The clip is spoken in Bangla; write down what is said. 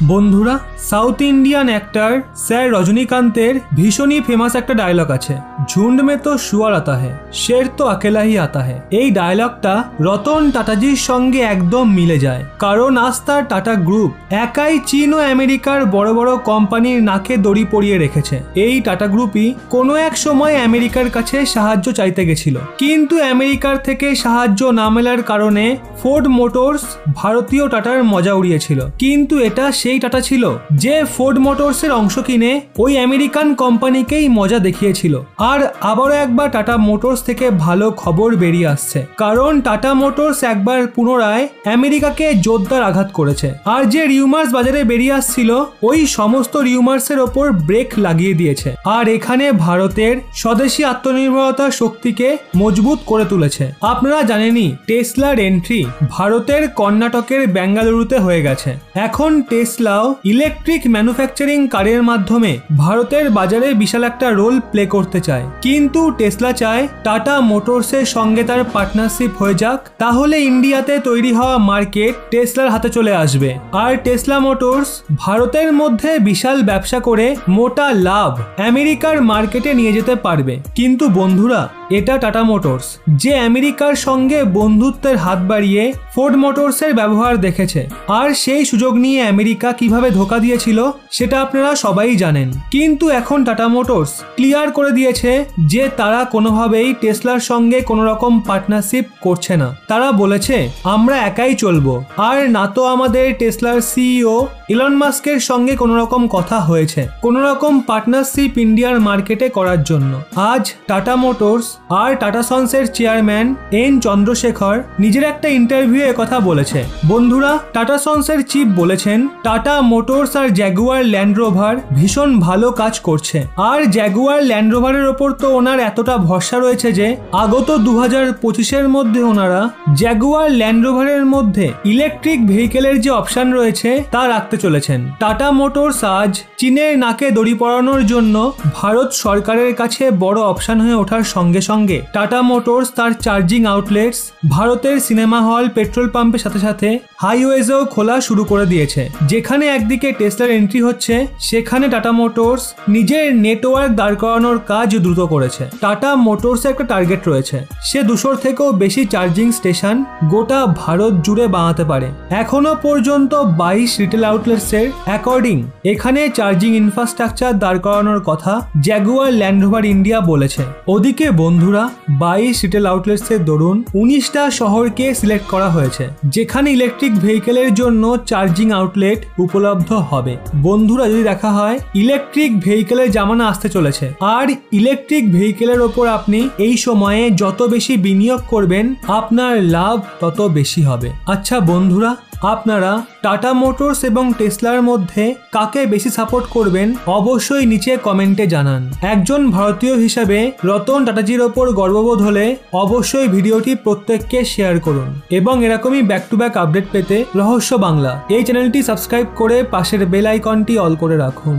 বন্ধুরা, সাউথ ইন্ডিয়ান অ্যাক্টর স্যার রজনীকান্তের ভীষণই ফেমাস একটা ডায়লগ আছে, ঝুন্ড মে তো শুয়ার আতা হে, শের তো আকেলা হি আতা হে। এই ডায়লগটা রতন টাটাজির সঙ্গে একদম মিলে যায়, কারণ আজ তার টাটা গ্রুপ একাই চীন ও আমেরিকার বড় বড় কোম্পানির নাকে দড়ি পরিয়ে রেখেছে। এই টাটা গ্রুপই কোনো এক সময় আমেরিকার কাছে সাহায্য চাইতে গেছিল, কিন্তু আমেরিকার থেকে সাহায্য না মেলার কারণে ফোর্ড মোটরস ভারতীয় টাটার মজা উড়িয়েছিল। কিন্তু এটা সেই টাটা ছিল যে ফোর্ড মোটরসের অংশ কিনে ওই আমেরিকান কোম্পানিকেই মজা দেখিয়েছিল। আর আবারও একবার টাটা মোটরস থেকে ভালো খবর বেরিয়ে আসছে, কারণ টাটা মোটরস একবার পুনরায় আমেরিকাকে জোরদার আঘাত করেছে। আর যে রিউমার্স বাজারে বেরিয়ে আসছিল, ওই সমস্ত রিউমার্সের ওপর ব্রেক লাগিয়ে দিয়েছে। আর এখানে ভারতের স্বদেশী আত্মনির্ভরতার শক্তিকে মজবুত করে তুলেছে। আপনারা জানেনই টেসলার এন্ট্রি ভারতের কর্ণাটকের বেঙ্গালুরুতে হয়ে গেছে। এখন টেসলাও ইলেকট্রিক ম্যানুফ্যাকচারিং কারের মাধ্যমে ভারতের বাজারে বিশাল একটা রোল প্লে করতে চায়। কিন্তু টেসলা চায় টাটা মোটরসের সঙ্গে তার পার্টনারশিপ হয়ে যাক, তাহলে ইন্ডিয়াতে তৈরি হওয়া মার্কেট টেসলার হাতে চলে আসবে। আর টেসলা মোটরস ভারতের মধ্যে বিশাল ব্যবসা করে মোটা লাভ আমেরিকার মার্কেটে নিয়ে যেতে পারবে। কিন্তু বন্ধুরা, এটা টাটা মোটরস যে আমেরিকার সঙ্গে বন্ধুত্বের হাত বাড়িয়ে ফোর্ড মোটরসের ব্যবহার দেখেছে, আর সেই সুযোগ নিয়ে আমেরিকা কিভাবে ধোকা দিয়েছিল সেটা আপনারা সবাই জানেন। কিন্তু এখন টাটা মোটরস ক্লিয়ার করে দিয়েছে যে তারা কোনোভাবেই টেসলার সঙ্গে কোনো রকম পার্টনারশিপ করছে না। তারা বলেছে আমরা একাই চলবো, আর না তো আমাদের টেসলার সিইও ইলন মাস্কের সঙ্গে কোনো রকম কথা হয়েছে কোনো রকম পার্টনারশিপ ইন্ডিয়ার মার্কেটে করার জন্য। আজ টাটা মোটরস আর টাটা সন্সের চেয়ারম্যান এন চন্দ্রশেখর নিজের একটা ইন্টারভিউ কথা বলেছে। বন্ধুরা, টাটা সন্সের চিফ বলেছেন টাটা মোটরস আর জ্যাগুয়ার ল্যান্ড রোভার ভীষণ ভালো কাজ করছে। আর জ্যাগুয়ার ল্যান্ড রোভারের ওপর তো ওনার এতটা ভরসা রয়েছে যে আগত 2025-এর মধ্যে ওনারা জ্যাগুয়ার ল্যান্ড রোভারের মধ্যে ইলেকট্রিক ভেহিকেলের যে অপশন রয়েছে তা রাখতে চলেছেন। টাটা মোটরস আজ চীনের নাকে দড়ি পরানোর জন্য ভারত সরকারের কাছে বড় অপশন হয়ে ওঠার সঙ্গে সঙ্গে টাটা মোটরস তার চার্জিং আউটলেটস ভারতের সিনেমা হল, পেট্রোল পাম্পের সাথে সাথে হাইওয়েজেও খোলা শুরু করে দিয়েছে। যেখানে একদিকে টেসলার এন্ট্রি হচ্ছে, সেখানে টাটা মোটরস নিজের নেটওয়ার্ক দাঁড় করানোর কাজ দ্রুত করেছে। টাটা মোটরসের একটা টার্গেট রয়েছে, সে 200 থেকেও বেশি চার্জিং স্টেশন গোটা ভারত জুড়ে বানাতে পারে। এখনো পর্যন্ত 22 রিটেল আউটলেটসের অ্যাকর্ডিং এখানে চার্জিং ইনফ্রাস্ট্রাকচার দাঁড় করানোর কথা জ্যাগুয়ার ল্যান্ড রোভার ইন্ডিয়া বলেছে। ওদিকে বন্ধুরা, 22 রিটেল আউটলেটসের দরুন 19টা শহরকে সিলেক্ট করা হয়েছে যেখানে ইলেকট্রিক ভেহিকেলের জন্য চার্জিং আউটলেট উপলব্ধ হবে। বন্ধুরা, যদি দেখা হয় ইলেকট্রিক ভেহিকেলের জামানা আসতে চলেছে, আর ইলেকট্রিক ভেহিকেলের ওপর আপনি এই সময়ে যত বেশি বিনিয়োগ করবেন আপনার লাভ তত বেশি হবে। আচ্ছা বন্ধুরা, আপনারা টাটা মোটরস এবং টেসলার মধ্যে কাকে বেশি সাপোর্ট করবেন অবশ্যই নিচে কমেন্টে জানান। একজন ভারতীয় হিসাবে রতন টাটাজির ওপর গর্ববোধ হলে অবশ্যই ভিডিওটি প্রত্যেককে শেয়ার করুন, এবং এরকমই ব্যাক টু ব্যাক আপডেট পেতে রহস্য বাংলা এই চ্যানেলটি সাবস্ক্রাইব করে পাশের বেল আইকনটি অল করে রাখুন।